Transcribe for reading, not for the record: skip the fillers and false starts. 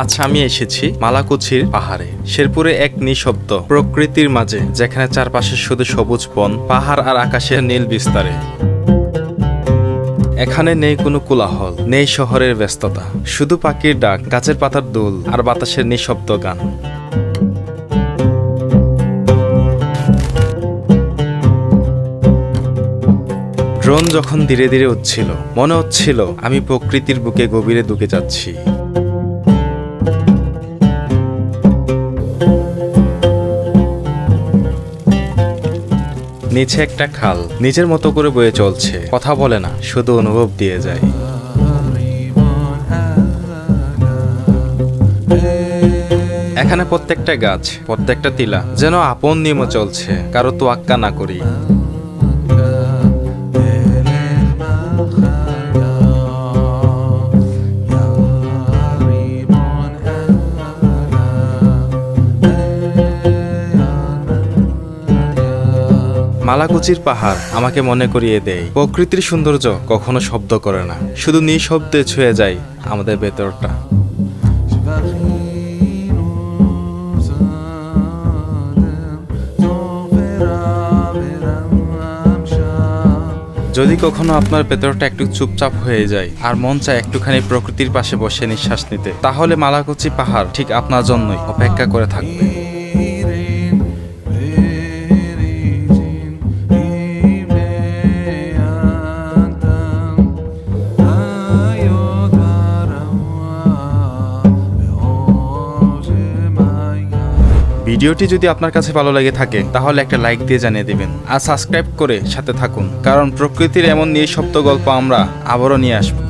আচ্ছা, আমি এসেছি মালাকুচির পাহাড়ে। শেরপুরে এক নিঃশব্দ প্রকৃতির মাঝে, যেখানে চারপাশে শুধু সবুজ বন, পাহাড় আর আকাশের নীল বিস্তারে। এখানে নেই কোনো কোলাহল, নেই শহরের ব্যস্ততা, শুধু পাখির ডাক, গাছের পাতার দোল আর বাতাসের নিঃশব্দ গান। ড্রোন যখন ধীরে ধীরে উঠছিল, মনে হচ্ছিল আমি প্রকৃতির বুকে গভীরে ঢুকে যাচ্ছি। নিচে একটা খাল নিজের মতো করে বয়ে চলছে, কথা বলে না, শুধু অনুভব দিয়ে যায়। এখানে প্রত্যেকটা গাছ, প্রত্যেকটা টিলা যেন আপন নিয়মে চলছে, কারো তোয়াক্কা না করি। মালাকুচির পাহাড় আমাকে মনে করিয়ে দেয়, প্রকৃতির সৌন্দর্য কখনো শব্দ করে না, শুধু নিঃশব্দে ছুঁয়ে যায় আমাদের ভেতরটা। যদি কখনো আপনার ভেতরটা একটু চুপচাপ হয়ে যায় আর মন চায় একটুখানি প্রকৃতির পাশে বসে নিঃশ্বাস নিতে, তাহলে মালাকুচি পাহাড় ঠিক আপনার জন্যই অপেক্ষা করে থাকবে। ভিডিওটি যদি আপনার কাছে ভালো লেগে থাকে তাহলে একটা লাইক দিয়ে জানিয়ে দিবেন আর সাবস্ক্রাইব করে সাথে থাকুন, কারণ প্রকৃতির এমন নিঃশব্দ গল্প আমরা আবারও নিয়ে আসবো।